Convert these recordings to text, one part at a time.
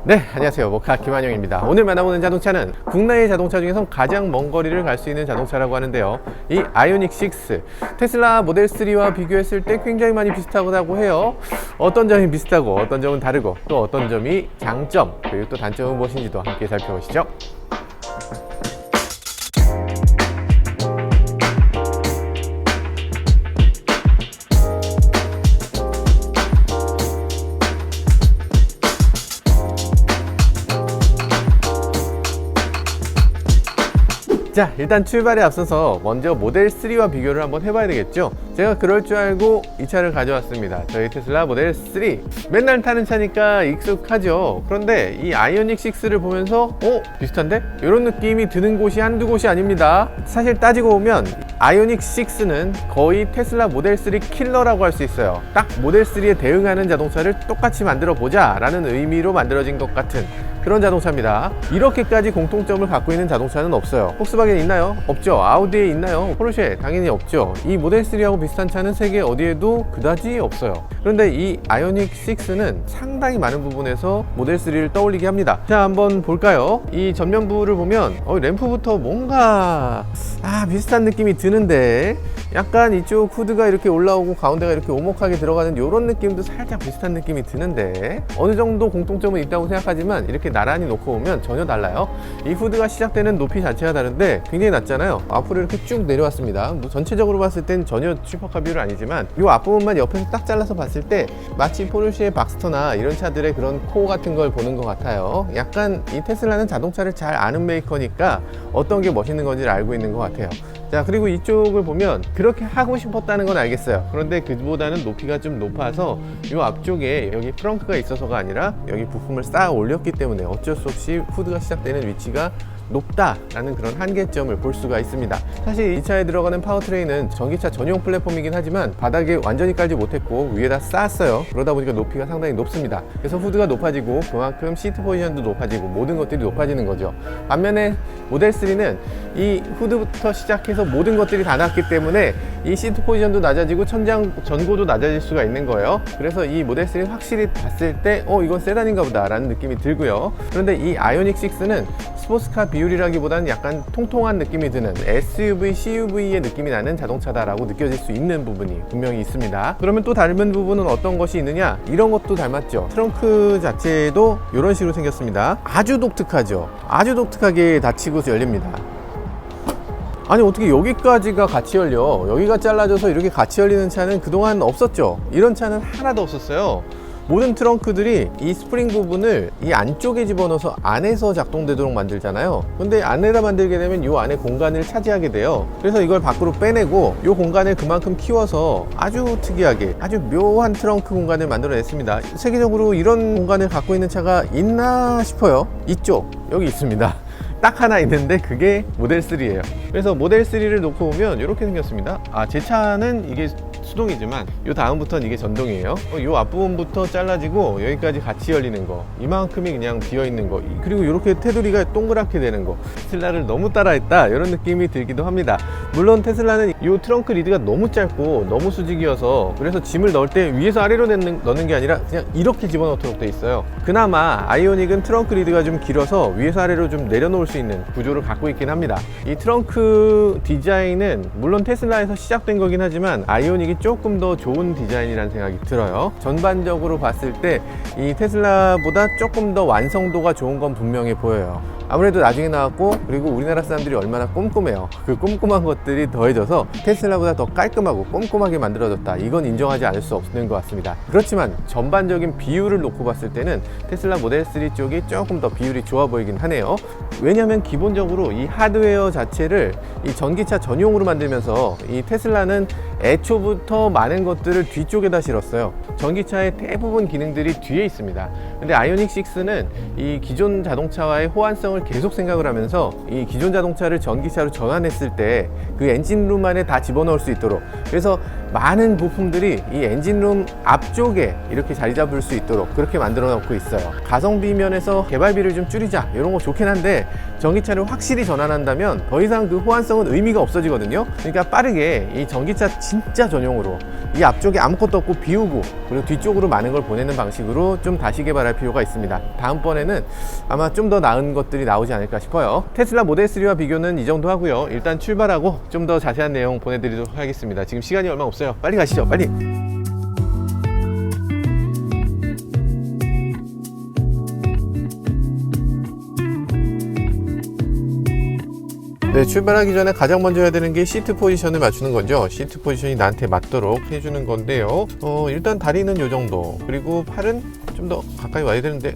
네, 안녕하세요. 모카 김한영입니다. 오늘 만나보는 자동차는 국내의 자동차 중에서 가장 먼 거리를 갈 수 있는 자동차라고 하는데요. 이 아이오닉 6, 테슬라 모델 3와 비교했을 때 굉장히 많이 비슷하다고 해요. 어떤 점이 비슷하고 어떤 점은 다르고 또 어떤 점이 장점 그리고 또 단점은 무엇인지도 함께 살펴보시죠. 자, 일단 출발에 앞서서 먼저 모델 3와 비교를 한번 해봐야 되겠죠. 제가 그럴 줄 알고 이 차를 가져왔습니다. 저희 테슬라 모델 3. 맨날 타는 차니까 익숙하죠. 그런데 이 아이오닉 6를 보면서 비슷한데? 이런 느낌이 드는 곳이 한두 곳이 아닙니다. 사실 따지고 보면 아이오닉 6는 거의 테슬라 모델 3 킬러라고 할 수 있어요. 딱 모델 3에 대응하는 자동차를 똑같이 만들어 보자 라는 의미로 만들어진 것 같은 그런 자동차입니다. 이렇게까지 공통점을 갖고 있는 자동차는 없어요. 폭스바겐 있나요? 없죠. 아우디에 있나요? 포르쉐 당연히 없죠. 이 모델 3하고 비슷한 차는 세계 어디에도 그다지 없어요. 그런데 이 아이오닉 6는 상당히 많은 부분에서 모델 3를 떠올리게 합니다. 자, 한번 볼까요? 이 전면부를 보면 램프부터 뭔가 비슷한 느낌이 드는데 약간 이쪽 후드가 이렇게 올라오고 가운데가 이렇게 오목하게 들어가는 이런 느낌도 살짝 비슷한 느낌이 드는데 어느 정도 공통점은 있다고 생각하지만 이렇게 나란히 놓고 보면 전혀 달라요. 이 후드가 시작되는 높이 자체가 다른데 굉장히 낮잖아요. 앞으로 이렇게 쭉 내려왔습니다. 뭐 전체적으로 봤을 땐 전혀 슈퍼카 비율은 아니지만 이 앞부분만 옆에서 딱 잘라서 봤을 때 마치 포르쉐의 박스터나 이런 차들의 그런 코어 같은 걸 보는 것 같아요. 약간 이 테슬라는 자동차를 잘 아는 메이커니까 어떤 게 멋있는 건지를 알고 있는 것 같아요. 자, 그리고 이쪽을 보면 그렇게 하고 싶었다는 건 알겠어요. 그런데 그보다는 높이가 좀 높아서 이 앞쪽에 여기 트렁크가 있어서가 아니라 여기 부품을 쌓아 올렸기 때문에 어쩔 수 없이 후드가 시작되는 위치가 높다라는 그런 한계점을 볼 수가 있습니다. 사실 이 차에 들어가는 파워트레인은 전기차 전용 플랫폼이긴 하지만 바닥에 완전히 깔지 못했고 위에다 쌓았어요. 그러다 보니까 높이가 상당히 높습니다. 그래서 후드가 높아지고 그만큼 시트 포지션도 높아지고 모든 것들이 높아지는 거죠. 반면에 모델 3는 이 후드부터 시작해서 모든 것들이 다 낮기 때문에 이 시트 포지션도 낮아지고 천장 전고도 낮아질 수가 있는 거예요. 그래서 이 모델 3는 확실히 봤을 때 이건 세단인가 보다 라는 느낌이 들고요. 그런데 이 아이오닉 6는 스포츠카 비율이라기보다는 약간 통통한 느낌이 드는 SUV, CUV의 느낌이 나는 자동차다라고 느껴질 수 있는 부분이 분명히 있습니다. 그러면 또 닮은 부분은 어떤 것이 있느냐? 이런 것도 닮았죠. 트렁크 자체도 이런 식으로 생겼습니다. 아주 독특하죠. 아주 독특하게 닫히고 열립니다. 아니, 어떻게 여기까지가 같이 열려? 여기가 잘라져서 이렇게 같이 열리는 차는 그동안 없었죠. 이런 차는 하나도 없었어요. 모든 트렁크들이 이 스프링 부분을 이 안쪽에 집어넣어서 안에서 작동되도록 만들잖아요. 근데 안에다 만들게 되면 이 안에 공간을 차지하게 돼요. 그래서 이걸 밖으로 빼내고 이 공간을 그만큼 키워서 아주 특이하게 아주 묘한 트렁크 공간을 만들어냈습니다. 세계적으로 이런 공간을 갖고 있는 차가 있나 싶어요. 이쪽 여기 있습니다. 딱 하나 있는데 그게 모델 3예요. 그래서 모델 3를 놓고 보면 이렇게 생겼습니다. 제 차는 이게 수동이지만 이 다음부터는 이게 전동이에요. 이 앞부분부터 잘라지고 여기까지 같이 열리는 거, 이만큼이 그냥 비어있는 거, 그리고 이렇게 테두리가 동그랗게 되는 거, 테슬라를 너무 따라했다 이런 느낌이 들기도 합니다. 물론 테슬라는 이 트렁크 리드가 너무 짧고 너무 수직이어서 그래서 짐을 넣을 때 위에서 아래로 넣는 게 아니라 그냥 이렇게 집어넣도록 돼 있어요. 그나마 아이오닉은 트렁크 리드가 좀 길어서 위에서 아래로 좀 내려놓을 수 있는 구조를 갖고 있긴 합니다. 이 트렁크 디자인은 물론 테슬라에서 시작된 거긴 하지만 아이오닉이 조금 더 좋은 디자인이라는 생각이 들어요. 전반적으로 봤을 때 이 테슬라보다 조금 더 완성도가 좋은 건 분명해 보여요. 아무래도 나중에 나왔고 그리고 우리나라 사람들이 얼마나 꼼꼼해요. 그 꼼꼼한 것들이 더해져서 테슬라보다 더 깔끔하고 꼼꼼하게 만들어졌다, 이건 인정하지 않을 수 없는 것 같습니다. 그렇지만 전반적인 비율을 놓고 봤을 때는 테슬라 모델 3 쪽이 조금 더 비율이 좋아 보이긴 하네요. 왜냐하면 기본적으로 이 하드웨어 자체를 이 전기차 전용으로 만들면서 이 테슬라는 애초부터 많은 것들을 뒤쪽에다 실었어요. 전기차의 대부분 기능들이 뒤에 있습니다. 근데 아이오닉 6는 이 기존 자동차와의 호환성을 계속 생각을 하면서 이 기존 자동차를 전기차로 전환했을 때 그 엔진룸 안에 다 집어넣을 수 있도록, 그래서 많은 부품들이 이 엔진룸 앞쪽에 이렇게 자리 잡을 수 있도록 그렇게 만들어 놓고 있어요. 가성비 면에서 개발비를 좀 줄이자 이런 거 좋긴 한데 전기차를 확실히 전환한다면 더 이상 그 호환성은 의미가 없어지거든요. 그러니까 빠르게 이 전기차 진짜 전용으로 이 앞쪽에 아무것도 없고 비우고 그리고 뒤쪽으로 많은 걸 보내는 방식으로 좀 다시 개발할 필요가 있습니다. 다음번에는 아마 좀 더 나은 것들이 나오지 않을까 싶어요. 테슬라 모델 3와 비교는 이 정도 하고요. 일단 출발하고 좀 더 자세한 내용 보내드리도록 하겠습니다. 지금 시간이 얼마 없어요. 빨리 가시죠. 빨리. 네, 출발하기 전에 가장 먼저 해야 되는 게 시트 포지션을 맞추는 거죠. 시트 포지션이 나한테 맞도록 해주는 건데요. 일단 다리는 요 정도, 그리고 팔은 좀 더 가까이 와야 되는데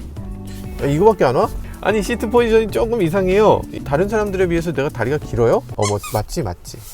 이거밖에 안 와? 아니, 시트 포지션이 조금 이상해요. 다른 사람들에 비해서 내가 다리가 길어요? 맞지.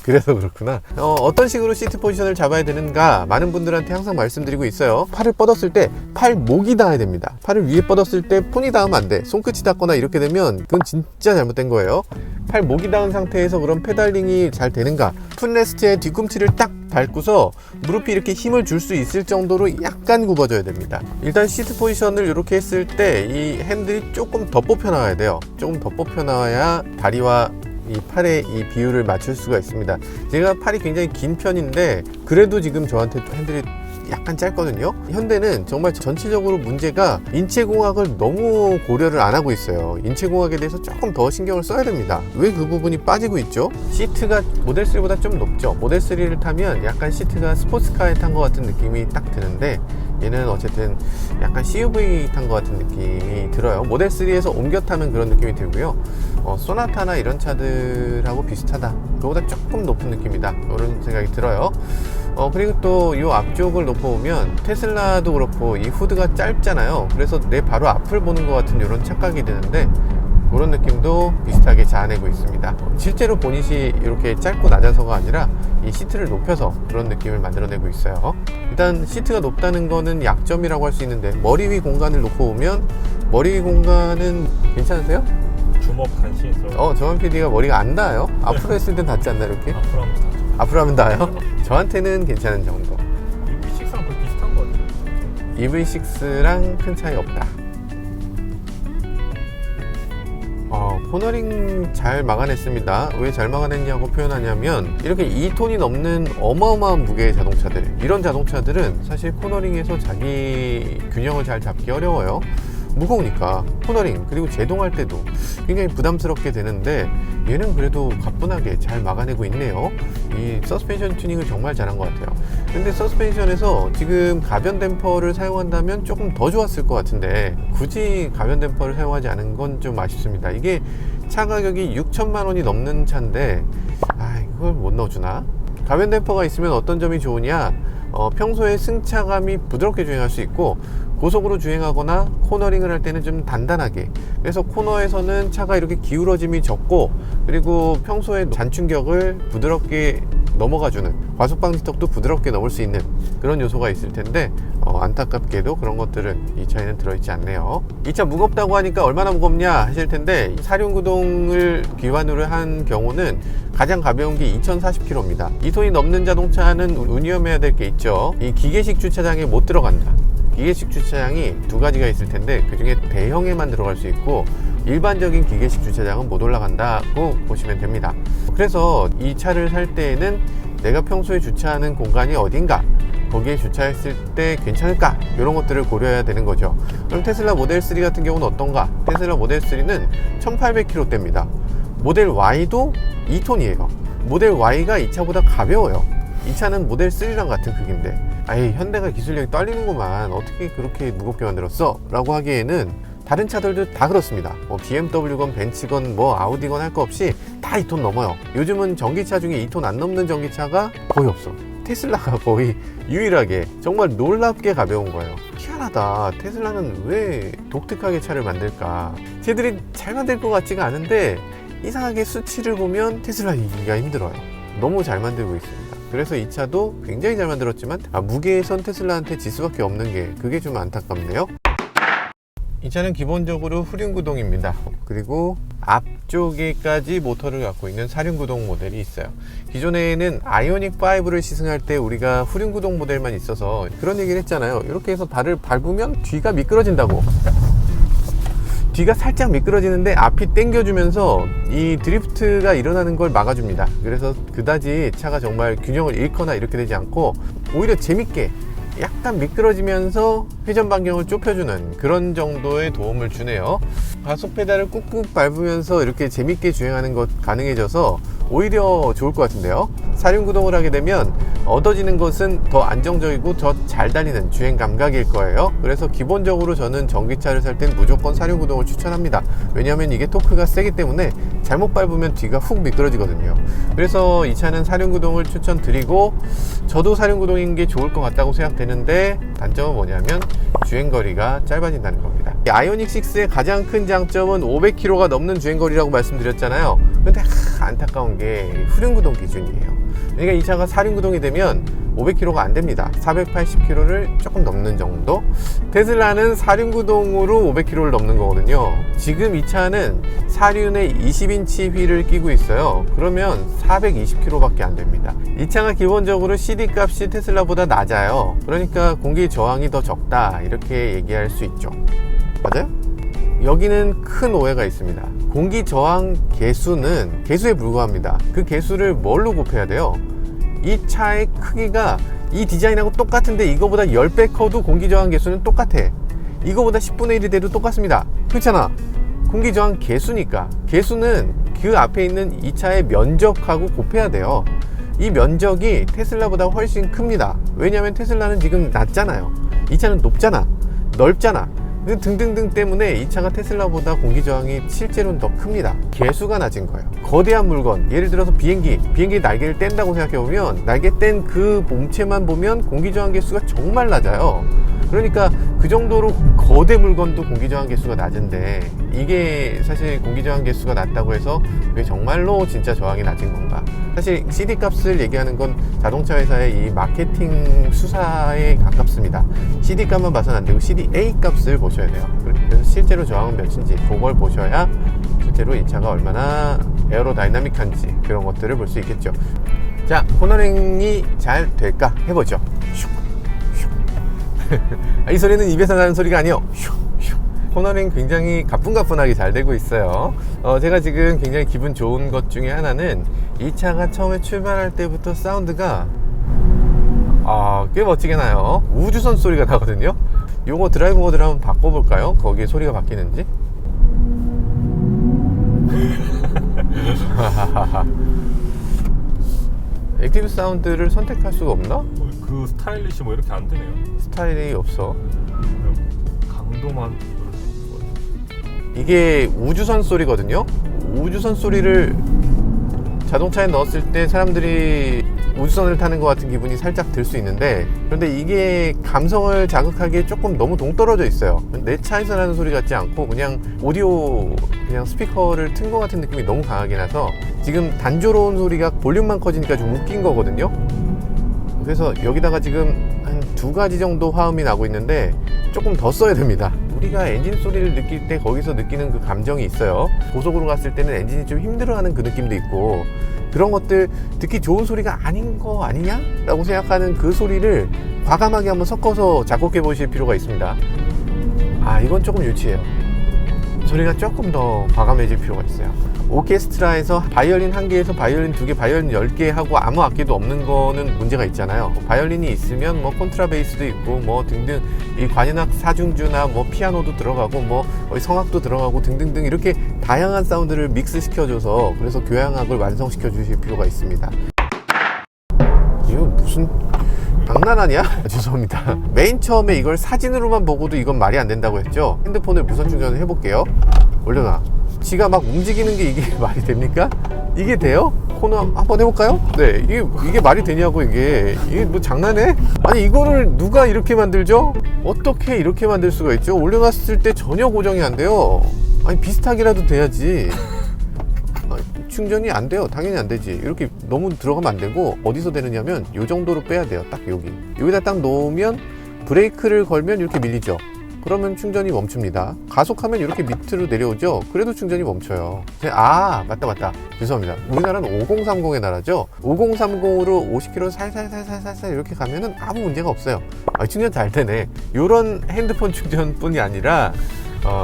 그래서 그렇구나. 어떤 식으로 시트 포지션을 잡아야 되는가 많은 분들한테 항상 말씀드리고 있어요. 팔을 뻗었을 때 팔목이 닿아야 됩니다. 팔을 위에 뻗었을 때 폰이 닿으면 안 돼. 손끝이 닿거나 이렇게 되면 그건 진짜 잘못된 거예요. 팔목이 닿은 상태에서 그런 페달링이 잘 되는가, 풋레스트의 뒤꿈치를 딱 밟고서 무릎이 이렇게 힘을 줄 수 있을 정도로 약간 굽어져야 됩니다. 일단 시트 포지션을 이렇게 했을 때 이 핸들이 조금 더 뽑혀 나와야 돼요. 조금 더 뽑혀 나와야 다리와 이 팔의 이 비율을 맞출 수가 있습니다. 제가 팔이 굉장히 긴 편인데 그래도 지금 저한테 핸들이 약간 짧거든요. 현대는 정말 전체적으로 문제가 인체공학을 너무 고려를 안 하고 있어요. 인체공학에 대해서 조금 더 신경을 써야 됩니다. 왜 그 부분이 빠지고 있죠? 시트가 모델 3보다 좀 높죠. 모델 3를 타면 약간 시트가 스포츠카에 탄 것 같은 느낌이 딱 드는데 얘는 어쨌든 약간 CUV 탄 것 같은 느낌이 들어요. 모델 3에서 옮겨 타면 그런 느낌이 들고요. 소나타나 이런 차들하고 비슷하다, 그거보다 조금 높은 느낌이다, 이런 생각이 들어요. 그리고 또 이 앞쪽을 놓고보면 테슬라도 그렇고 이 후드가 짧잖아요. 그래서 내 바로 앞을 보는 것 같은 이런 착각이 드는데 그런 느낌도 비슷하게 자아내고 있습니다. 실제로 보닛이 이렇게 짧고 낮아서가 아니라 이 시트를 높여서 그런 느낌을 만들어내고 있어요. 일단 시트가 높다는 거는 약점이라고 할 수 있는데 머리 위 공간을 놓고 보면 머리 위 공간은 괜찮으세요? 주먹 간신히 들어. 정한 PD가 머리가 안 닿아요? 앞으로 했을 땐 닿지 않나 이렇게? 앞으로 하면 다. 앞으로 하면 닿아요? 저한테는 괜찮은 정도. EV6랑 거의 비슷한 거 같아요. EV6랑 큰 차이 없다. 코너링 잘 막아냈습니다. 왜 잘 막아냈냐고 표현하냐면 이렇게 2톤이 넘는 어마어마한 무게의 자동차들, 이런 자동차들은 사실 코너링에서 자기 균형을 잘 잡기 어려워요. 무거우니까 코너링, 그리고 제동할 때도 굉장히 부담스럽게 되는데 얘는 그래도 가뿐하게 잘 막아내고 있네요. 이 서스펜션 튜닝을 정말 잘한 것 같아요. 근데 서스펜션에서 지금 가변 댐퍼를 사용한다면 조금 더 좋았을 것 같은데 굳이 가변 댐퍼를 사용하지 않은 건 좀 아쉽습니다. 이게 차 가격이 6천만 원이 넘는 차인데 이걸 못 넣어주나? 가변 댐퍼가 있으면 어떤 점이 좋으냐, 평소에 승차감이 부드럽게 주행할 수 있고 고속으로 주행하거나 코너링을 할 때는 좀 단단하게, 그래서 코너에서는 차가 이렇게 기울어짐이 적고 그리고 평소에 잔충격을 부드럽게 넘어가주는, 과속방지턱도 부드럽게 넘을 수 있는 그런 요소가 있을 텐데 안타깝게도 그런 것들은 이 차에는 들어있지 않네요. 이 차 무겁다고 하니까 얼마나 무겁냐 하실 텐데 사륜구동을 기반으로 한 경우는 가장 가벼운 게 2040kg입니다. 2톤이 넘는 자동차는 운위험해야 될 게 있죠. 이 기계식 주차장에 못 들어간다. 기계식 주차장이 두 가지가 있을 텐데 그 중에 대형에만 들어갈 수 있고 일반적인 기계식 주차장은 못 올라간다고 보시면 됩니다. 그래서 이 차를 살 때에는 내가 평소에 주차하는 공간이 어딘가, 거기에 주차했을 때 괜찮을까, 이런 것들을 고려해야 되는 거죠. 그럼 테슬라 모델 3 같은 경우는 어떤가? 테슬라 모델 3는 1800kg대입니다 모델 Y도 2톤이에요 모델 Y가 이 차보다 가벼워요. 이 차는 모델 3랑 같은 크기인데 현대가 기술력이 떨리는구만, 어떻게 그렇게 무겁게 만들었어? 라고 하기에는 다른 차들도 다 그렇습니다. BMW건 벤츠건 아우디건 할 거 없이 다 2톤 넘어요. 요즘은 전기차 중에 2톤 안 넘는 전기차가 거의 없어. 테슬라가 거의 유일하게 정말 놀랍게 가벼운 거예요. 희한하다. 테슬라는 왜 독특하게 차를 만들까? 쟤들이 잘 만들 것 같지가 않은데 이상하게 수치를 보면 테슬라 이기기가 힘들어요. 너무 잘 만들고 있습니다. 그래서 이 차도 굉장히 잘 만들었지만 무게에선 테슬라한테 질 수밖에 없는 게, 그게 좀 안타깝네요. 이 차는 기본적으로 후륜구동입니다. 그리고 앞쪽에까지 모터를 갖고 있는 사륜구동 모델이 있어요. 기존에는 아이오닉 5를 시승할 때 우리가 후륜구동 모델만 있어서 그런 얘기를 했잖아요. 이렇게 해서 발을 밟으면 뒤가 미끄러진다고. 뒤가 살짝 미끄러지는데 앞이 당겨주면서 이 드리프트가 일어나는 걸 막아줍니다. 그래서 그다지 차가 정말 균형을 잃거나 이렇게 되지 않고 오히려 재밌게 약간 미끄러지면서 회전 반경을 좁혀주는 그런 정도의 도움을 주네요. 가속 페달을 꾹꾹 밟으면서 이렇게 재밌게 주행하는 것 가능해져서 오히려 좋을 것 같은데요. 사륜구동을 하게 되면 얻어지는 것은 더 안정적이고 더 잘 달리는 주행 감각일 거예요. 그래서 기본적으로 저는 전기차를 살 땐 무조건 사륜구동을 추천합니다. 왜냐하면 이게 토크가 세기 때문에 잘못 밟으면 뒤가 훅 미끄러지거든요. 그래서 이 차는 사륜구동을 추천드리고 저도 사륜구동인 게 좋을 것 같다고 생각되는데 단점은 뭐냐면 주행거리가 짧아진다는 겁니다. 아이오닉 6의 가장 큰 장점은 500km가 넘는 주행거리라고 말씀드렸잖아요. 근데 안타까운 게 후륜구동 기준이에요. 그러니까 이 차가 사륜구동이 되면 500km가 안 됩니다. 480km를 조금 넘는 정도. 테슬라는 사륜구동으로 500km를 넘는 거거든요. 지금 이 차는 사륜에 20인치 휠을 끼고 있어요. 그러면 420km밖에 안 됩니다. 이 차가 기본적으로 CD 값이 테슬라보다 낮아요. 그러니까 공기 저항이 더 적다 이렇게 얘기할 수 있죠. 맞아요? 여기는 큰 오해가 있습니다. 공기 저항 계수는 계수에 불과합니다. 그 계수를 뭘로 곱해야 돼요? 이 차의 크기가 이 디자인하고 똑같은데 이거보다 10배 커도 공기 저항 계수는 똑같아. 이거보다 10분의 1이 돼도 똑같습니다. 그렇잖아. 공기 저항 계수니까. 계수는 그 앞에 있는 이 차의 면적하고 곱해야 돼요. 이 면적이 테슬라보다 훨씬 큽니다. 왜냐하면 테슬라는 지금 낮잖아요. 이 차는 높잖아. 넓잖아. 등등등 때문에 이 차가 테슬라보다 공기 저항이 실제로는 더 큽니다. 계수가 낮은 거예요. 거대한 물건, 예를 들어서 비행기 날개를 뗀다고 생각해보면 날개 뗀 그 몸체만 보면 공기 저항 계수가 정말 낮아요. 그러니까 그 정도로 거대 물건도 공기 저항 계수가 낮은데 이게 사실 공기 저항 계수가 낮다고 해서 왜 정말로 진짜 저항이 낮은 건가? 사실 CD 값을 얘기하는 건 자동차 회사의 이 마케팅 수사에 가깝습니다. CD 값만 봐서는 안 되고 CDA 값을 보셔야 돼요. 그래서 실제로 저항은 몇인지 그걸 보셔야 실제로 이 차가 얼마나 에어로다이나믹한지 그런 것들을 볼 수 있겠죠. 자, 코너링이 잘 될까 해보죠. 이 소리는 입에서 나는 소리가 아니에요. 코너링 굉장히 가뿐가뿐하게 잘 되고 있어요. 제가 지금 굉장히 기분 좋은 것 중에 하나는 이 차가 처음에 출발할 때부터 사운드가 꽤 멋지게 나요. 우주선 소리가 나거든요. 요거 드라이브 모드를 한번 바꿔볼까요? 거기에 소리가 바뀌는지. 액티브 사운드를 선택할 수가 없나? 그 스타일리시 뭐 이렇게 안 되네요. 스타일이 없어. 강도만. 이게 우주선 소리거든요. 우주선 소리를 자동차에 넣었을 때 사람들이 우주선을 타는 것 같은 기분이 살짝 들 수 있는데, 그런데 이게 감성을 자극하기에 조금 너무 동떨어져 있어요. 내 차에서 나는 소리 같지 않고 그냥 오디오 그냥 스피커를 튼 것 같은 느낌이 너무 강하게 나서 지금 단조로운 소리가 볼륨만 커지니까 좀 웃긴 거거든요. 그래서 여기다가 지금 한 2가지 정도 화음이 나고 있는데 조금 더 써야 됩니다. 우리가 엔진 소리를 느낄 때 거기서 느끼는 그 감정이 있어요. 고속으로 갔을 때는 엔진이 좀 힘들어하는 그 느낌도 있고, 그런 것들 듣기 좋은 소리가 아닌 거 아니냐? 라고 생각하는 그 소리를 과감하게 한번 섞어서 작곡해 보실 필요가 있습니다. 이건 조금 유치해요. 소리가 조금 더 과감해질 필요가 있어요. 오케스트라에서 바이올린 1개에서 바이올린 2개, 바이올린 10개 하고 아무 악기도 없는 거는 문제가 있잖아요. 바이올린이 있으면 뭐 콘트라베이스도 있고 뭐 등등, 이 관현악 사중주나 뭐 피아노도 들어가고 뭐 성악도 들어가고 등등등 이렇게 다양한 사운드를 믹스 시켜줘서 그래서 교향악을 완성시켜 주실 필요가 있습니다. 이거 무슨 장난하냐? 죄송합니다. 맨 처음에 이걸 사진으로만 보고도 이건 말이 안 된다고 했죠. 핸드폰을 무선 충전을 해볼게요. 올려놔. 지가 막 움직이는 게 이게 말이 됩니까? 이게 돼요? 코너 한번 해볼까요? 네, 이게 말이 되냐고. 이게 뭐 장난해? 아니 이거를 누가 이렇게 만들죠? 어떻게 이렇게 만들 수가 있죠? 올려놨을 때 전혀 고정이 안 돼요. 아니 비슷하게라도 돼야지. 충전이 안 돼요. 당연히 안 되지. 이렇게 너무 들어가면 안 되고, 어디서 되느냐면 요 정도로 빼야 돼요. 딱 여기다 딱 놓으면 브레이크를 걸면 이렇게 밀리죠. 그러면 충전이 멈춥니다. 가속하면 이렇게 밑으로 내려오죠. 그래도 충전이 멈춰요. 아, 맞다. 죄송합니다. 우리나라는 5030의 나라죠. 5030으로 50km 살살살살살 이렇게 가면은 아무 문제가 없어요. 충전 잘 되네. 이런 핸드폰 충전뿐이 아니라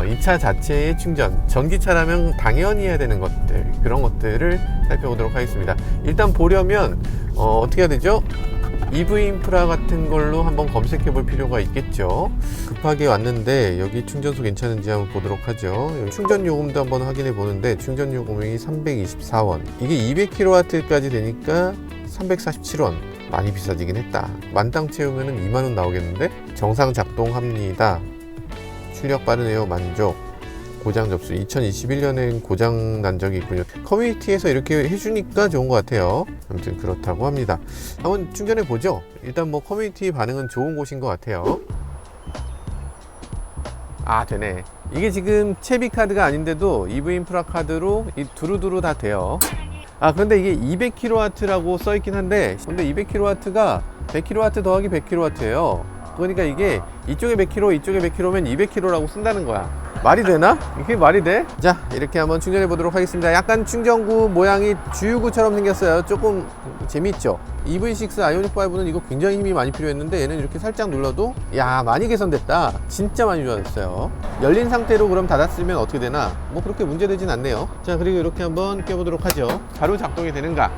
이 차 자체의 충전, 전기차라면 당연히 해야 되는 것들, 그런 것들을 살펴보도록 하겠습니다. 일단 보려면 어떻게 해야 되죠? EV 인프라 같은 걸로 한번 검색해 볼 필요가 있겠죠. 급하게 왔는데 여기 충전소 괜찮은지 한번 보도록 하죠. 충전 요금도 한번 확인해 보는데 충전 요금이 324원, 이게 200kW까지 되니까 347원. 많이 비싸지긴 했다. 만땅 채우면 2만원 나오겠는데? 정상 작동합니다. 출력 빠르네요. 만족. 고장 접수. 2021년엔 고장 난 적이 있군요. 커뮤니티에서 이렇게 해주니까 좋은 것 같아요. 아무튼 그렇다고 합니다. 한번 충전해 보죠. 일단 뭐 커뮤니티 반응은 좋은 곳인 것 같아요. 되네. 이게 지금 채비 카드가 아닌데도 EV 인프라 카드로 두루두루 다 돼요. 그런데 이게 200kW라고 써있긴 한데, 근데 200kW가 100kW 더하기 100kW예요. 그러니까 이게 이쪽에 100kW, 이쪽에 100kW면 200kW라고 쓴다는 거야. 말이 되나? 이게 말이 돼? 자, 이렇게 한번 충전해 보도록 하겠습니다. 약간 충전구 모양이 주유구처럼 생겼어요. 조금 재미있죠? EV6 아이오닉5는 이거 굉장히 힘이 많이 필요했는데 얘는 이렇게 살짝 눌러도 많이 개선됐다. 진짜 많이 좋아졌어요. 열린 상태로 그럼 닫았으면 어떻게 되나? 뭐 그렇게 문제되진 않네요. 자, 그리고 이렇게 한번 껴보도록 하죠. 바로 작동이 되는가?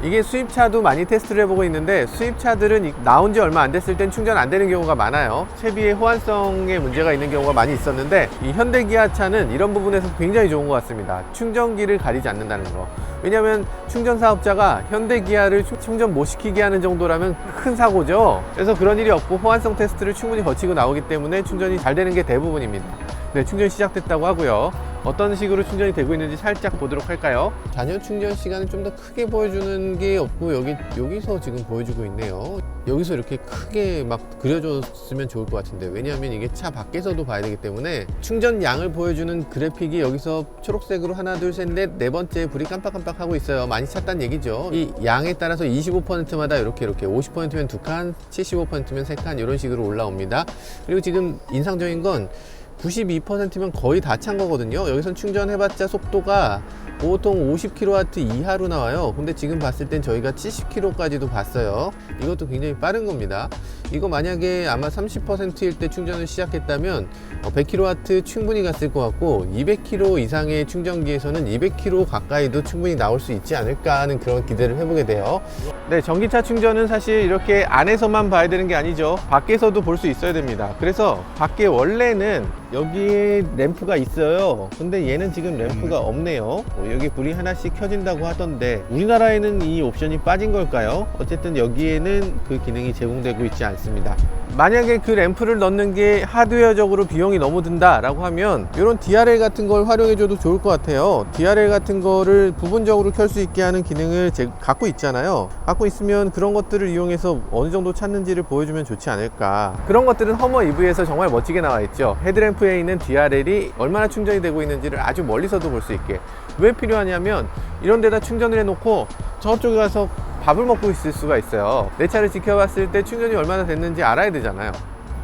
이게 수입차도 많이 테스트를 해보고 있는데, 수입차들은 나온 지 얼마 안 됐을 땐 충전 안 되는 경우가 많아요. 채비의 호환성에 문제가 있는 경우가 많이 있었는데, 이 현대기아 차는 이런 부분에서 굉장히 좋은 것 같습니다. 충전기를 가리지 않는다는 거. 왜냐면 충전 사업자가 현대기아를 충전 못 시키게 하는 정도라면 큰 사고죠. 그래서 그런 일이 없고 호환성 테스트를 충분히 거치고 나오기 때문에 충전이 잘 되는 게 대부분입니다. 네, 충전이 시작됐다고 하고요. 어떤 식으로 충전이 되고 있는지 살짝 보도록 할까요? 잔여 충전 시간을 좀 더 크게 보여주는 게 없고, 여기서 지금 보여주고 있네요. 여기서 이렇게 크게 막 그려줬으면 좋을 것 같은데, 왜냐하면 이게 차 밖에서도 봐야 되기 때문에 충전 양을 보여주는 그래픽이 여기서 초록색으로 하나 둘 셋 넷 네 번째 불이 깜빡깜빡 하고 있어요. 많이 찼다는 얘기죠. 이 양에 따라서 25%마다 이렇게 50%면 2칸, 75%면 3칸 이런 식으로 올라옵니다. 그리고 지금 인상적인 건 92%면 거의 다 찬 거거든요. 여기선 충전해봤자 속도가 보통 50kW 이하로 나와요. 근데 지금 봤을 땐 저희가 70kW까지도 봤어요. 이것도 굉장히 빠른 겁니다. 이거 만약에 아마 30%일 때 충전을 시작했다면 100kW 충분히 갔을 것 같고, 200km 이상의 충전기에서는 200km 가까이도 충분히 나올 수 있지 않을까 하는 그런 기대를 해보게 돼요. 네, 전기차 충전은 사실 이렇게 안에서만 봐야 되는 게 아니죠. 밖에서도 볼 수 있어야 됩니다. 그래서 밖에 원래는 여기에 램프가 있어요. 근데 얘는 지금 램프가 없네요. 여기 불이 하나씩 켜진다고 하던데, 우리나라에는 이 옵션이 빠진 걸까요? 어쨌든 여기에는 그 기능이 제공되고 있지 않습니다. 만약에 그 램프를 넣는 게 하드웨어적으로 비용이 너무 든다 라고 하면 이런 DRL 같은 걸 활용해 줘도 좋을 것 같아요. DRL 같은 거를 부분적으로 켤 수 있게 하는 기능을 갖고 있잖아요. 갖고 있으면 그런 것들을 이용해서 어느 정도 찾는지를 보여주면 좋지 않을까. 그런 것들은 허머 EV에서 정말 멋지게 나와 있죠. 헤드램프에 있는 DRL이 얼마나 충전이 되고 있는지를 아주 멀리서도 볼 수 있게. 왜 필요하냐면 이런 데다 충전을 해놓고 저쪽에 가서 밥을 먹고 있을 수가 있어요. 내 차를 지켜봤을 때 충전이 얼마나 됐는지 알아야 되잖아요.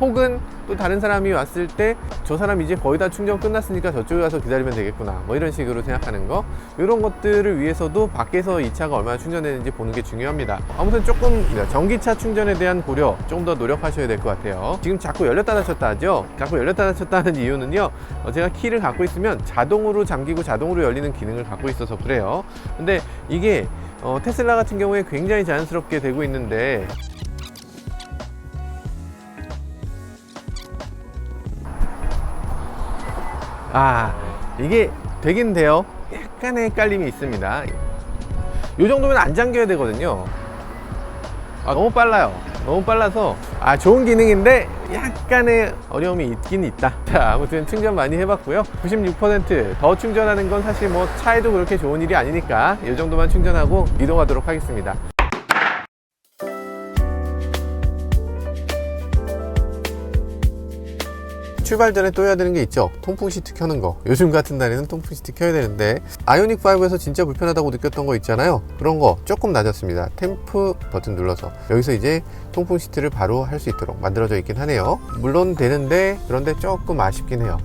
혹은 또 다른 사람이 왔을 때 저 사람 이제 거의 다 충전 끝났으니까 저쪽에 가서 기다리면 되겠구나, 뭐 이런 식으로 생각하는 거, 이런 것들을 위해서도 밖에서 이 차가 얼마나 충전되는지 보는 게 중요합니다. 아무튼 조금 전기차 충전에 대한 고려 조금 더 노력하셔야 될 것 같아요. 지금 자꾸 열렸다 닫혔다 하죠. 자꾸 열렸다 닫혔다 하는 이유는요, 제가 키를 갖고 있으면 자동으로 잠기고 자동으로 열리는 기능을 갖고 있어서 그래요. 근데 이게 테슬라 같은 경우에 굉장히 자연스럽게 되고 있는데, 이게 되긴 돼요. 약간의 헷갈림이 있습니다. 이 정도면 안 잠겨야 되거든요. 너무 빨라요. 너무 빨라서 좋은 기능인데 약간의 어려움이 있긴 있다. 자, 아무튼 충전 많이 해봤고요. 96%더 충전하는 건 사실 뭐 차에도 그렇게 좋은 일이 아니니까 이 정도만 충전하고 이동하도록 하겠습니다. 출발 전에 또 해야 되는 게 있죠. 통풍 시트 켜는 거. 요즘 같은 날에는 통풍 시트 켜야 되는데 아이오닉 5에서 진짜 불편하다고 느꼈던 거 있잖아요. 그런 거 조금 낮았습니다. 템프 버튼 눌러서 여기서 이제 통풍 시트를 바로 할 수 있도록 만들어져 있긴 하네요. 물론 되는데 그런데 조금 아쉽긴 해요.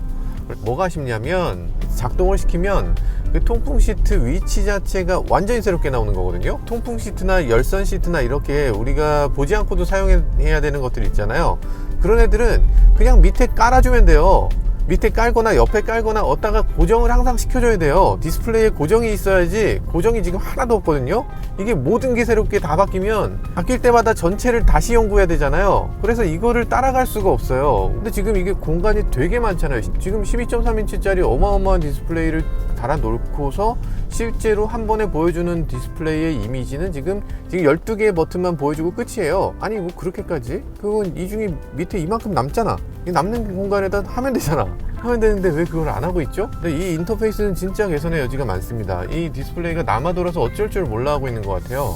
뭐가 아쉽냐면 작동을 시키면 그 통풍 시트 위치 자체가 완전히 새롭게 나오는 거거든요. 통풍 시트나 열선 시트나 이렇게 우리가 보지 않고도 사용해야 되는 것들 있잖아요. 그런 애들은 그냥 밑에 깔아주면 돼요. 밑에 깔거나 옆에 깔거나 어디다가 고정을 항상 시켜줘야 돼요. 디스플레이에 고정이 있어야지. 고정이 지금 하나도 없거든요. 이게 모든 게 새롭게 다 바뀌면 바뀔 때마다 전체를 다시 연구해야 되잖아요. 그래서 이거를 따라갈 수가 없어요. 근데 지금 이게 공간이 되게 많잖아요. 지금 12.3인치짜리 어마어마한 디스플레이를 달아 놓고서 실제로 한 번에 보여주는 디스플레이의 이미지는 지금 12개의 버튼만 보여주고 끝이에요. 아니 뭐 그렇게까지? 그건 이 중에 밑에 이만큼 남잖아. 이 남는 공간에다 하면 되잖아. 하면 되는데 왜 그걸 안 하고 있죠? 근데 이 인터페이스는 진짜 개선의 여지가 많습니다. 이 디스플레이가 남아돌아서 어쩔 줄 몰라 하고 있는 것 같아요.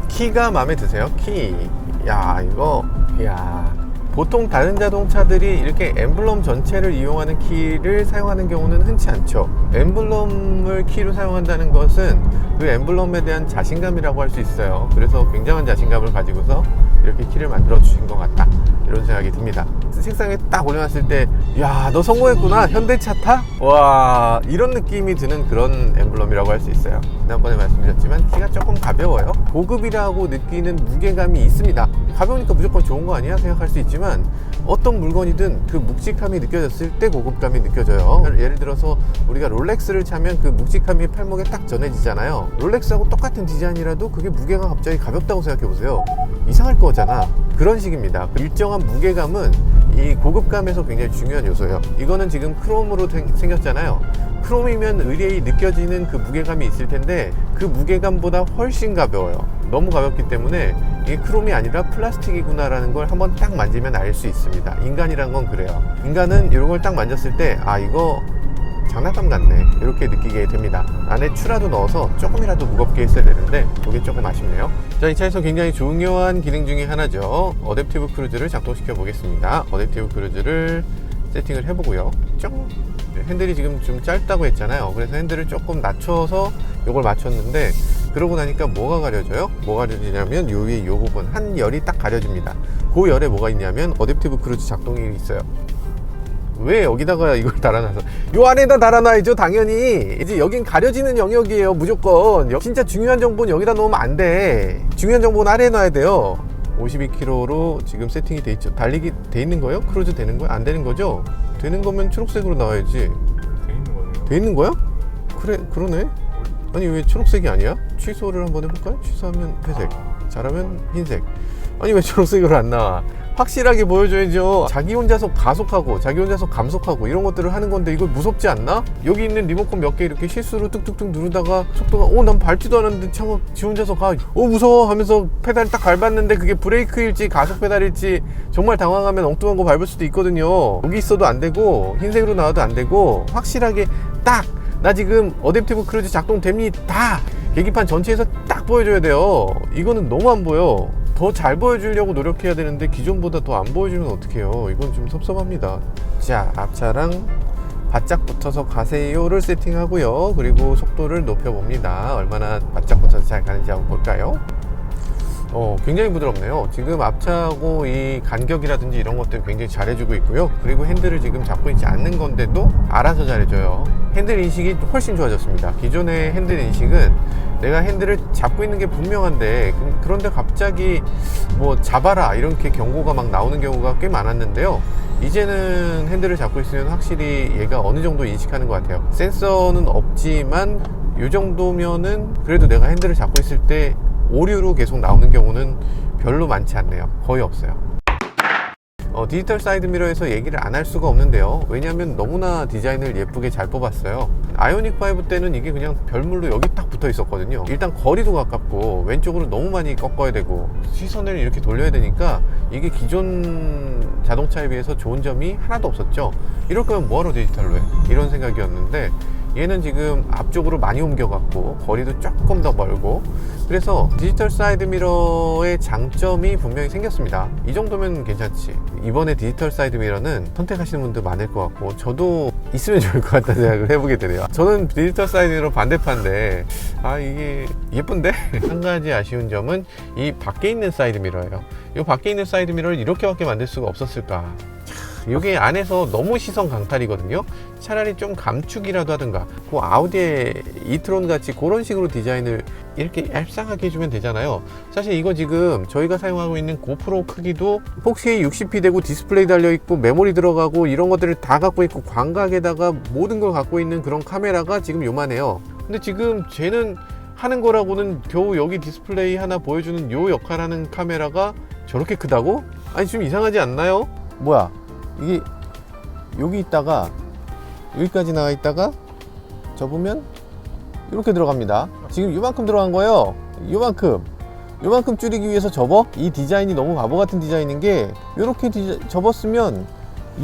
키가 마음에 드세요? 키. 야, 이거. 야. 보통 다른 자동차들이 이렇게 엠블럼 전체를 이용하는 키를 사용하는 경우는 흔치 않죠. 엠블럼을 키로 사용한다는 것은 그 엠블럼에 대한 자신감이라고 할 수 있어요. 그래서 굉장한 자신감을 가지고서 이렇게 키를 만들어 주신 것 같다, 이런 생각이 듭니다. 색상에 딱 올려놨을 때 야, 너 성공했구나, 현대차 타? 와, 이런 느낌이 드는 그런 엠블럼이라고 할 수 있어요. 지난번에 말씀드렸지만 키가 조금 가벼워요. 고급이라고 느끼는 무게감이 있습니다. 가벼우니까 무조건 좋은 거 아니야 생각할 수 있지만 어떤 물건이든 그 묵직함이 느껴졌을 때 고급감이 느껴져요. 예를 들어서 우리가 롤렉스를 차면 그 묵직함이 팔목에 딱 전해지잖아요. 롤렉스하고 똑같은 디자인이라도 그게 무게가 갑자기 가볍다고 생각해 보세요. 이상할 거잖아. 그런 식입니다. 일정한 무게감은 이 고급감에서 굉장히 중요한 요소예요. 이거는 지금 크롬으로 생겼잖아요. 크롬이면 의뢰이 느껴지는 그 무게감이 있을 텐데 그 무게감보다 훨씬 가벼워요. 너무 가볍기 때문에 이게 크롬이 아니라 플라스틱이구나 라는 걸 한번 딱 만지면 알 수 있습니다. 인간이란 건 그래요. 인간은 이런 걸 딱 만졌을 때 아, 이거 장난감 같네, 이렇게 느끼게 됩니다. 안에 추라도 넣어서 조금이라도 무겁게 했어야 되는데 그게 조금 아쉽네요. 자, 이 차에서 굉장히 중요한 기능 중에 하나죠. 어댑티브 크루즈를 작동시켜 보겠습니다. 어댑티브 크루즈를 세팅을 해보고요. 핸들이 지금 좀 짧다고 했잖아요. 그래서 핸들을 조금 낮춰서 이걸 맞췄는데 그러고 나니까 뭐가 가려져요? 뭐가 가려지냐면 요 위에 요 부분 한 열이 딱 가려집니다. 그 열에 뭐가 있냐면 어댑티브 크루즈 작동이 있어요. 왜 여기다가 이걸 달아놔서 요 안에다 달아놔야죠. 당연히 이제 여긴 가려지는 영역이에요. 무조건 진짜 중요한 정보는 여기다 놓으면 안 돼. 중요한 정보는 아래에 놔야 돼요. 52km로 지금 세팅이 돼 있죠. 달리기 돼 있는 거예요? 크루즈 되는 거예요? 안 되는 거죠? 되는 거면 초록색으로 나와야지. 돼 있는 거네요. 돼 있는 거야? 그래, 그러네. 아니 왜 초록색이 아니야? 취소를 한번 해볼까요? 취소하면 회색, 잘하면 흰색. 아니 왜 초록색으로 안 나와? 확실하게 보여줘야죠. 자기 혼자서 가속하고 자기 혼자서 감속하고 이런 것들을 하는 건데 이걸 무섭지 않나? 여기 있는 리모컨 몇 개 이렇게 실수로 뚝뚝뚝 누르다가 속도가 난 밟지도 않았는데 참 지 혼자서 가 무서워 하면서 페달 딱 밟았는데 그게 브레이크일지 가속 페달일지 정말 당황하면 엉뚱한 거 밟을 수도 있거든요. 여기 있어도 안 되고 흰색으로 나와도 안 되고 확실하게 딱 나 지금 어댑티브 크루즈 작동됩니다 계기판 전체에서 딱 보여줘야 돼요. 이거는 너무 안 보여. 더 잘 보여주려고 노력해야 되는데 기존보다 더 안 보여주면 어떡해요. 이건 좀 섭섭합니다. 자, 앞차랑 바짝 붙어서 가세요를 세팅하고요. 그리고 속도를 높여봅니다. 얼마나 바짝 붙어서 잘 가는지 한번 볼까요? 굉장히 부드럽네요. 지금 앞차하고 이 간격이라든지 이런 것들 굉장히 잘해주고 있고요. 그리고 핸들을 지금 잡고 있지 않는 건데도 알아서 잘해줘요. 핸들 인식이 훨씬 좋아졌습니다. 기존의 핸들 인식은 내가 핸들을 잡고 있는 게 분명한데 그런데 갑자기 뭐 잡아라 이렇게 경고가 막 나오는 경우가 꽤 많았는데요. 이제는 핸들을 잡고 있으면 확실히 얘가 어느 정도 인식하는 것 같아요. 센서는 없지만 이 정도면은 그래도 내가 핸들을 잡고 있을 때 오류로 계속 나오는 경우는 별로 많지 않네요. 거의 없어요. 디지털 사이드 미러에서 얘기를 안 할 수가 없는데요. 왜냐하면 너무나 디자인을 예쁘게 잘 뽑았어요. 아이오닉 5 때는 이게 그냥 별물로 여기 딱 붙어 있었거든요. 일단 거리도 가깝고 왼쪽으로 너무 많이 꺾어야 되고 시선을 이렇게 돌려야 되니까 이게 기존 자동차에 비해서 좋은 점이 하나도 없었죠. 이럴 거면 뭐하러 디지털로 해? 이런 생각이었는데 얘는 지금 앞쪽으로 많이 옮겨갔고 거리도 조금 더 멀고, 그래서 디지털 사이드 미러의 장점이 분명히 생겼습니다. 이 정도면 괜찮지. 이번에 디지털 사이드 미러는 선택하시는 분들 많을 것 같고, 저도 있으면 좋을 것 같다는 생각을 해보게 되네요. 저는 디지털 사이드 미러 반대파인데 이게 예쁜데? 한 가지 아쉬운 점은 이 밖에 있는 사이드 미러예요. 이 밖에 있는 사이드 미러를 이렇게밖에 만들 수가 없었을까. 이게 안에서 너무 시선 강탈이거든요. 차라리 좀 감축이라도 하든가, 그 아우디의 이트론 같이 그런 식으로 디자인을 이렇게 얄쌍하게 해주면 되잖아요. 사실 이거 지금 저희가 사용하고 있는 고프로 크기도 폭시 60p 되고 디스플레이 달려있고 메모리 들어가고 이런 것들을 다 갖고 있고 광각에다가 모든 걸 갖고 있는 그런 카메라가 지금 요만해요. 근데 지금 쟤는 하는 거라고는 겨우 여기 디스플레이 하나 보여주는 요 역할하는 카메라가 저렇게 크다고? 아니 좀 이상하지 않나요? 뭐야, 이게 여기 있다가 여기까지 나와 있다가 접으면 이렇게 들어갑니다. 지금 요만큼 들어간 거예요. 요만큼 줄이기 위해서 접어? 이 디자인이 너무 바보 같은 디자인인 게, 이렇게 접었으면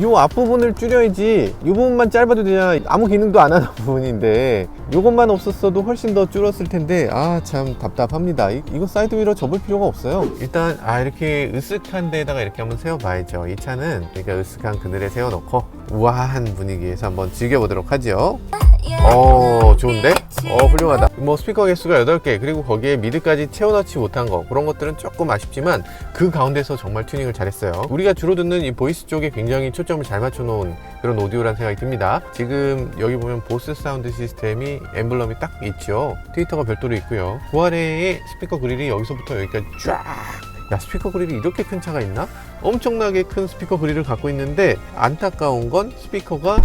요 앞부분을 줄여야지. 이 부분만 짧아도 되잖아. 아무 기능도 안 하는 부분인데 요것만 없었어도 훨씬 더 줄었을 텐데, 참 답답합니다. 이거 사이드 미러 접을 필요가 없어요. 일단 이렇게 으쓱한 데에다가 이렇게 한번 세워 봐야죠. 이 차는 그러니까 으쓱한 그늘에 세워 놓고 우아한 분위기에서 한번 즐겨보도록 하죠. 좋은데? 훌륭하다. 뭐 스피커 개수가 8개, 그리고 거기에 미드까지 채워넣지 못한 거, 그런 것들은 조금 아쉽지만 그 가운데서 정말 튜닝을 잘했어요. 우리가 주로 듣는 이 보이스 쪽에 굉장히 초점을 잘 맞춰놓은 그런 오디오라는 생각이 듭니다. 지금 여기 보면 보스 사운드 시스템이 엠블럼이 딱 있죠. 트위터가 별도로 있고요. 그 아래에 스피커 그릴이 여기서부터 여기까지 쫙. 야, 스피커 그릴이 이렇게 큰 차가 있나? 엄청나게 큰 스피커 그릴을 갖고 있는데, 안타까운 건 스피커가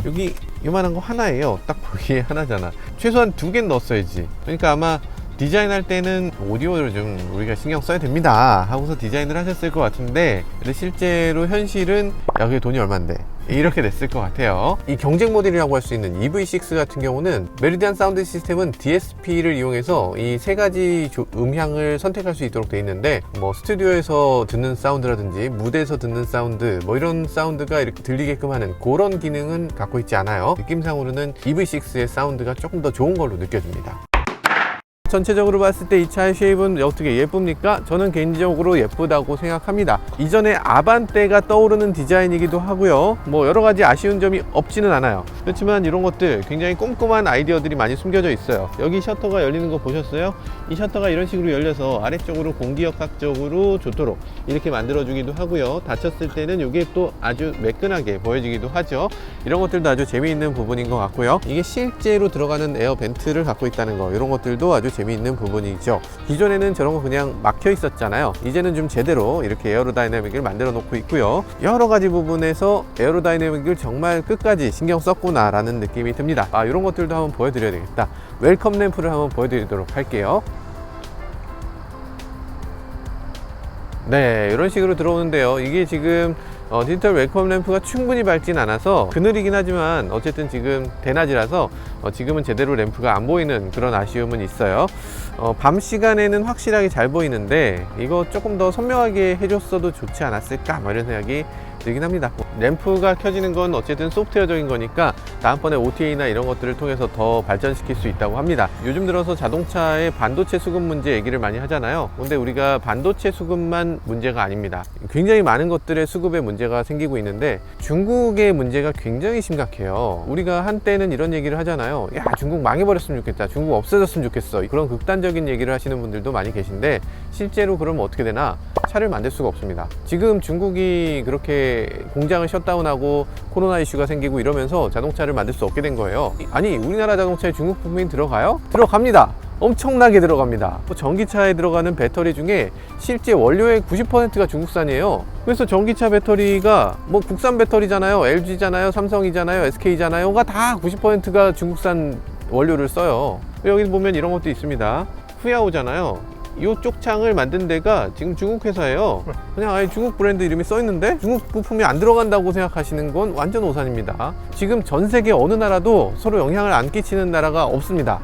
여기 요만한 거 하나예요. 딱 보기에 하나잖아. 최소한 2개는 넣었어야지. 그러니까 아마 디자인할 때는 오디오를 좀 우리가 신경 써야 됩니다 하고서 디자인을 하셨을 것 같은데, 근데 실제로 현실은 그게 돈이 얼만데 이렇게 됐을 것 같아요. 이 경쟁 모델이라고 할 수 있는 EV6 같은 경우는 메리디안 사운드 시스템은 DSP를 이용해서 이 3가지 음향을 선택할 수 있도록 되어 있는데, 뭐 스튜디오에서 듣는 사운드라든지 무대에서 듣는 사운드, 뭐 이런 사운드가 이렇게 들리게끔 하는 그런 기능은 갖고 있지 않아요. 느낌상으로는 EV6의 사운드가 조금 더 좋은 걸로 느껴집니다. 전체적으로 봤을 때 이 차의 쉐입은 어떻게 예쁩니까? 저는 개인적으로 예쁘다고 생각합니다. 이전에 아반떼가 떠오르는 디자인이기도 하고요. 뭐 여러 가지 아쉬운 점이 없지는 않아요. 그렇지만 이런 것들 굉장히 꼼꼼한 아이디어들이 많이 숨겨져 있어요. 여기 셔터가 열리는 거 보셨어요? 이 셔터가 이런 식으로 열려서 아래쪽으로 공기역학적으로 좋도록 이렇게 만들어주기도 하고요. 닫혔을 때는 이게 또 아주 매끈하게 보여지기도 하죠. 이런 것들도 아주 재미있는 부분인 것 같고요. 이게 실제로 들어가는 에어 벤트를 갖고 있다는 거, 이런 것들도 아주 재미있는 부분이죠. 기존에는 저런 거 그냥 막혀 있었잖아요. 이제는 좀 제대로 이렇게 에어로다이내믹을 만들어 놓고 있고요. 여러 가지 부분에서 에어로다이내믹을 정말 끝까지 신경 썼구나 라는 느낌이 듭니다. 이런 것들도 한번 보여드려야 되겠다. 웰컴 램프를 한번 보여드리도록 할게요. 네, 이런 식으로 들어오는데요. 이게 지금 디지털 웰컴 램프가 충분히 밝진 않아서 그늘이긴 하지만 어쨌든 지금 대낮이라서 지금은 제대로 램프가 안 보이는 그런 아쉬움은 있어요. 밤 시간에는 확실하게 잘 보이는데 이거 조금 더 선명하게 해줬어도 좋지 않았을까, 뭐 이런 생각이 들긴 합니다. 램프가 켜지는 건 어쨌든 소프트웨어적인 거니까 다음번에 OTA나 이런 것들을 통해서 더 발전시킬 수 있다고 합니다. 요즘 들어서 자동차의 반도체 수급 문제 얘기를 많이 하잖아요. 근데 우리가 반도체 수급만 문제가 아닙니다. 굉장히 많은 것들의 수급에 문제가 생기고 있는데 중국의 문제가 굉장히 심각해요. 우리가 한때는 이런 얘기를 하잖아요. 야, 중국 망해버렸으면 좋겠다, 중국 없어졌으면 좋겠어, 그런 극단적인 얘기를 하시는 분들도 많이 계신데, 실제로 그러면 어떻게 되나? 차를 만들 수가 없습니다. 지금 중국이 그렇게 공장을 셧다운하고 코로나 이슈가 생기고 이러면서 자동차를 만들 수 없게 된 거예요. 아니, 우리나라 자동차에 중국 부품이 들어가요? 들어갑니다. 엄청나게 들어갑니다. 전기차에 들어가는 배터리 중에 실제 원료의 90%가 중국산이에요. 그래서 전기차 배터리가 뭐 국산 배터리잖아요. LG잖아요, 삼성이잖아요, SK잖아요가 다 90%가 중국산 원료를 써요. 여기 보면 이런 것도 있습니다. 후야오잖아요. 이쪽 창을 만든 데가 지금 중국 회사예요. 그냥 아예 중국 브랜드 이름이 써 있는데 중국 부품이 안 들어간다고 생각하시는 건 완전 오산입니다. 지금 전 세계 어느 나라도 서로 영향을 안 끼치는 나라가 없습니다.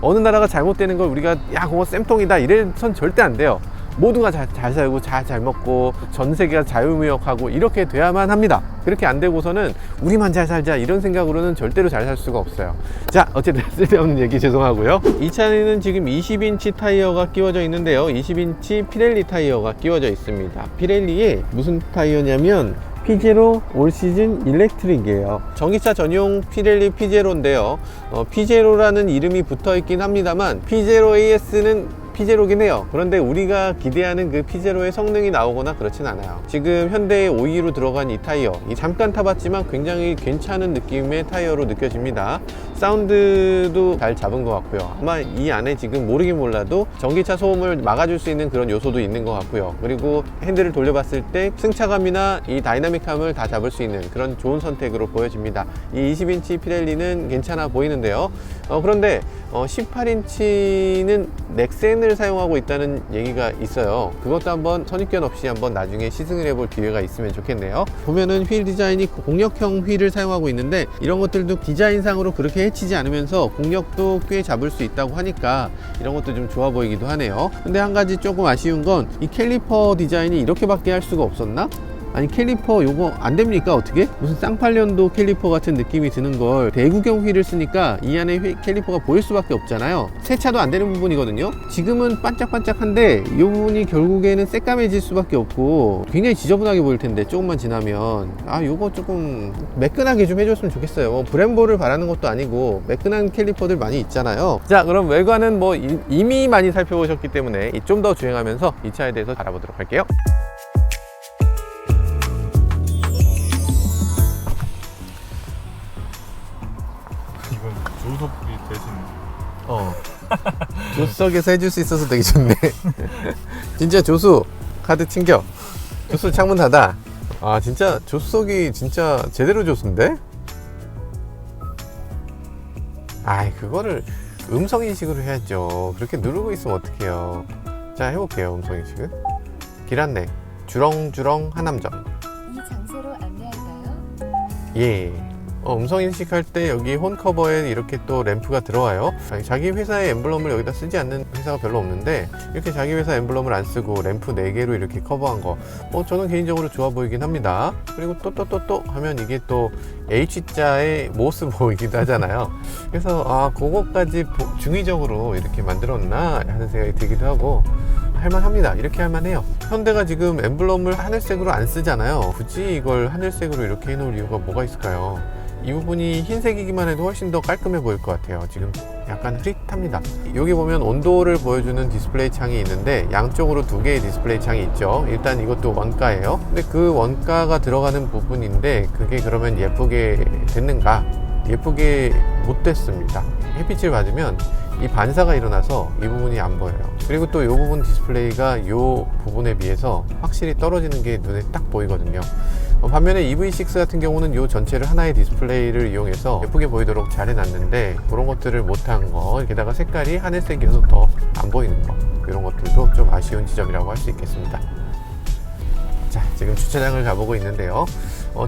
어느 나라가 잘못되는 걸 우리가 야, 그거 쌤통이다 이래선 절대 안 돼요. 모두가 잘 살고 잘 먹고 전 세계가 자유무역하고 이렇게 돼야만 합니다. 그렇게 안 되고서는 우리만 잘 살자 이런 생각으로는 절대로 잘 살 수가 없어요. 자, 어쨌든 쓸데없는 얘기 죄송하고요. 이 차는 지금 20인치 타이어가 끼워져 있는데요. 20인치 피렐리 타이어가 끼워져 있습니다. 피렐리에 무슨 타이어냐면 피제로 올 시즌 일렉트릭이에요. 전기차 전용 피렐리 피제로인데요. 피제로라는 이름이 붙어 있긴 합니다만 피제로 AS는 피제로긴 해요. 그런데 우리가 기대하는 그 피제로의 성능이 나오거나 그렇진 않아요. 지금 현대의 5위로 들어간 이 타이어, 잠깐 타봤지만 굉장히 괜찮은 느낌의 타이어로 느껴집니다. 사운드도 잘 잡은 것 같고요. 아마 이 안에 지금 모르긴 몰라도 전기차 소음을 막아줄 수 있는 그런 요소도 있는 것 같고요. 그리고 핸들을 돌려봤을 때 승차감이나 이 다이나믹함을 다 잡을 수 있는 그런 좋은 선택으로 보여집니다. 이 20인치 피렐리는 괜찮아 보이는데요. 그런데 18인치는 넥센을 사용하고 있다는 얘기가 있어요. 그것도 한번 선입견 없이 한번 나중에 시승을 해볼 기회가 있으면 좋겠네요. 보면은 휠 디자인이 공력형 휠을 사용하고 있는데 이런 것들도 디자인상으로 그렇게 해치지 않으면서 공력도 꽤 잡을 수 있다고 하니까 이런 것도 좀 좋아 보이기도 하네요. 근데 한 가지 조금 아쉬운 건 이 캘리퍼 디자인이 이렇게밖에 할 수가 없었나? 아니 캘리퍼 요거 안 됩니까? 어떻게? 무슨 쌍팔년도 캘리퍼 같은 느낌이 드는 걸 대구경 휠을 쓰니까 이 안에 캘리퍼가 보일 수밖에 없잖아요. 세차도 안 되는 부분이거든요. 지금은 반짝반짝한데 이 부분이 결국에는 새까매질 수밖에 없고 굉장히 지저분하게 보일 텐데 조금만 지나면 요거 조금 매끈하게 좀 해줬으면 좋겠어요. 뭐 브렘보를 바라는 것도 아니고 매끈한 캘리퍼들 많이 있잖아요. 자, 그럼 외관은 뭐 이미 많이 살펴보셨기 때문에 좀 더 주행하면서 이 차에 대해서 알아보도록 할게요. 이건 조석이 대신 조수석에서 해줄 수 있어서 되게 좋네. 진짜 조수 카드 챙겨. 조수 창문 닫아. 진짜 조수석이 진짜 제대로 조수인데? 그거를 음성인식으로 해야죠. 그렇게 누르고 있으면 어떡해요. 자, 해볼게요. 음성인식을. 길 안내 주렁주렁 하남점. 이 장소로 안내할까요? 예. 음성인식 할 때 여기 혼 커버에 이렇게 또 램프가 들어와요. 자기 회사의 엠블럼을 여기다 쓰지 않는 회사가 별로 없는데 이렇게 자기 회사 엠블럼을 안 쓰고 램프 4개로 이렇게 커버한 거 저는 개인적으로 좋아 보이긴 합니다. 그리고 또 하면 이게 또 H자의 모습 보이기도 하잖아요. 그래서 그거까지 중의적으로 이렇게 만들었나 하는 생각이 들기도 하고 할만합니다. 이렇게 할만해요. 현대가 지금 엠블럼을 하늘색으로 안 쓰잖아요. 굳이 이걸 하늘색으로 이렇게 해놓을 이유가 뭐가 있을까요? 이 부분이 흰색이기만 해도 훨씬 더 깔끔해 보일 것 같아요. 지금 약간 흐릿합니다. 여기 보면 온도를 보여주는 디스플레이 창이 있는데 양쪽으로 2개의 디스플레이 창이 있죠. 일단 이것도 원가예요. 근데 그 원가가 들어가는 부분인데 그게 그러면 예쁘게 됐는가? 예쁘게 못 됐습니다. 햇빛을 받으면 이 반사가 일어나서 이 부분이 안 보여요. 그리고 또 이 부분 디스플레이가 이 부분에 비해서 확실히 떨어지는 게 눈에 딱 보이거든요. 반면에 EV6 같은 경우는 이 전체를 하나의 디스플레이를 이용해서 예쁘게 보이도록 잘 해놨는데 그런 것들을 못한 거, 게다가 색깔이 하늘색이어서 더 안 보이는 거, 이런 것들도 좀 아쉬운 지점이라고 할 수 있겠습니다. 자, 지금 주차장을 가보고 있는데요.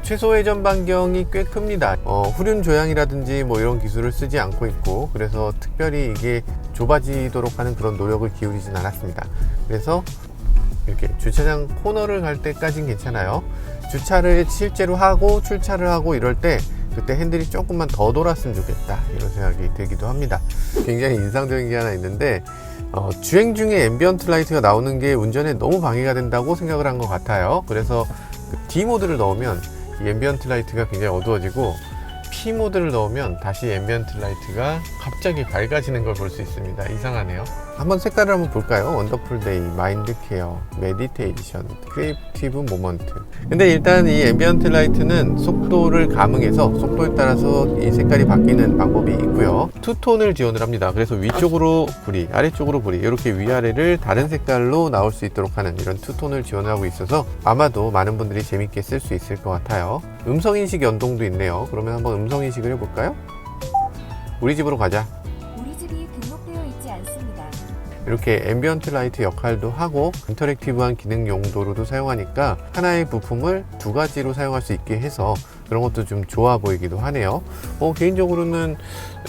최소 회전 반경이 꽤 큽니다. 후륜 조향이라든지 뭐 이런 기술을 쓰지 않고 있고, 그래서 특별히 이게 좁아지도록 하는 그런 노력을 기울이진 않았습니다. 그래서 이렇게 주차장 코너를 갈 때까진 괜찮아요. 주차를 실제로 하고 출차를 하고 이럴 때 그때 핸들이 조금만 더 돌았으면 좋겠다, 이런 생각이 들기도 합니다. 굉장히 인상적인 게 하나 있는데 주행 중에 앰비언트 라이트가 나오는 게 운전에 너무 방해가 된다고 생각을 한 것 같아요. 그래서 그 D 모드를 넣으면 이 앰비언트 라이트가 굉장히 어두워지고 P 모드를 넣으면 다시 앰비언트 라이트가 갑자기 밝아지는 걸 볼 수 있습니다. 이상하네요. 한번 색깔을 한번 볼까요? 원더풀 데이, 마인드 케어, 메디테이션, 크리에이티브 모먼트. 근데 일단 이 앰비언트 라이트는 속도를 감응해서 속도에 따라서 이 색깔이 바뀌는 방법이 있고요. 투톤을 지원을 합니다. 그래서 위쪽으로 불이, 아래쪽으로 불이, 이렇게 위아래를 다른 색깔로 나올 수 있도록 하는 이런 투톤을 지원하고 있어서 아마도 많은 분들이 재밌게 쓸 수 있을 것 같아요. 음성인식 연동도 있네요. 그러면 한번 음성인식을 해볼까요? 우리 집으로 가자. 우리 집이 등록되어 있지 않습니다. 이렇게 앰비언트 라이트 역할도 하고 인터랙티브한 기능 용도로도 사용하니까 하나의 부품을 2가지로 사용할 수 있게 해서 그런 것도 좀 좋아 보이기도 하네요. 개인적으로는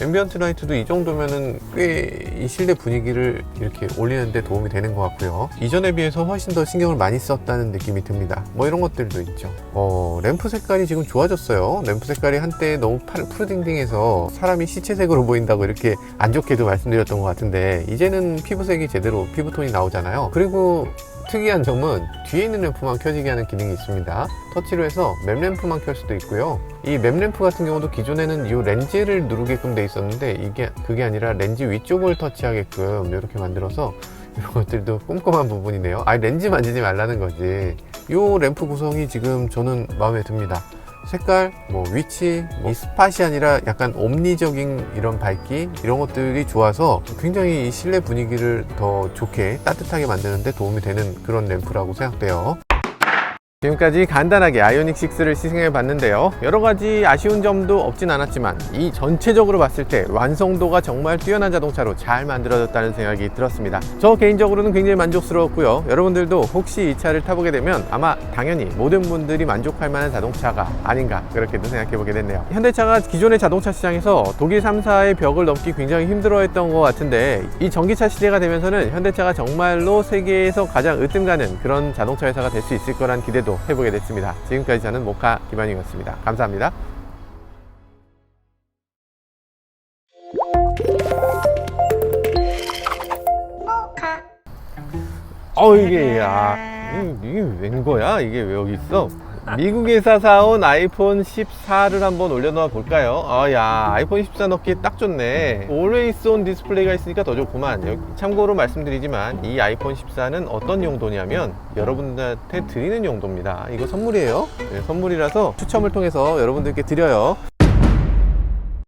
앰비언트 라이트도 이 정도면은 꽤 이 실내 분위기를 이렇게 올리는데 도움이 되는 것 같고요. 이전에 비해서 훨씬 더 신경을 많이 썼다는 느낌이 듭니다. 뭐 이런 것들도 있죠. 램프 색깔이 지금 좋아졌어요. 램프 색깔이 한때 너무 푸르딩딩해서 사람이 시체색으로 보인다고 이렇게 안 좋게도 말씀드렸던 것 같은데, 이제는 피부색이 제대로 피부톤이 나오잖아요. 그리고 특이한 점은 뒤에 있는 램프만 켜지게 하는 기능이 있습니다. 터치로 해서 맵 램프만 켤 수도 있고요. 이 맵 램프 같은 경우도 기존에는 이 렌즈를 누르게끔 돼 있었는데, 그게 아니라 렌즈 위쪽을 터치하게끔 이렇게 만들어서 이런 것들도 꼼꼼한 부분이네요. 렌즈 만지지 말라는 거지. 이 램프 구성이 지금 저는 마음에 듭니다. 색깔, 위치, 이 스팟이 아니라 약간 옴니적인 이런 밝기, 이런 것들이 좋아서 굉장히 이 실내 분위기를 더 좋게 따뜻하게 만드는 데 도움이 되는 그런 램프라고 생각돼요. 지금까지 간단하게 아이오닉 6를 시승해 봤는데요. 여러 가지 아쉬운 점도 없진 않았지만 이 전체적으로 봤을 때 완성도가 정말 뛰어난 자동차로 잘 만들어졌다는 생각이 들었습니다. 저 개인적으로는 굉장히 만족스러웠고요. 여러분들도 혹시 이 차를 타보게 되면 아마 당연히 모든 분들이 만족할 만한 자동차가 아닌가, 그렇게도 생각해 보게 됐네요. 현대차가 기존의 자동차 시장에서 독일 3사의 벽을 넘기 굉장히 힘들어했던 것 같은데, 이 전기차 시대가 되면서는 현대차가 정말로 세계에서 가장 으뜸가는 그런 자동차 회사가 될 수 있을 거란 기대도 해보게 됐습니다. 지금까지 저는 모카 김한용이었습니다. 감사합니다. 이게 웬 거야? 이게 왜 여기 있어? 미국에서 사온 아이폰 14를 한번 올려놓아 볼까요? 아이폰 14 넣기 딱 좋네. Always on 디스플레이가 있으니까 더 좋구만. 참고로 말씀드리지만 이 아이폰 14는 어떤 용도냐면 여러분들한테 드리는 용도입니다. 이거 선물이에요. 네, 선물이라서 추첨을 통해서 여러분들께 드려요.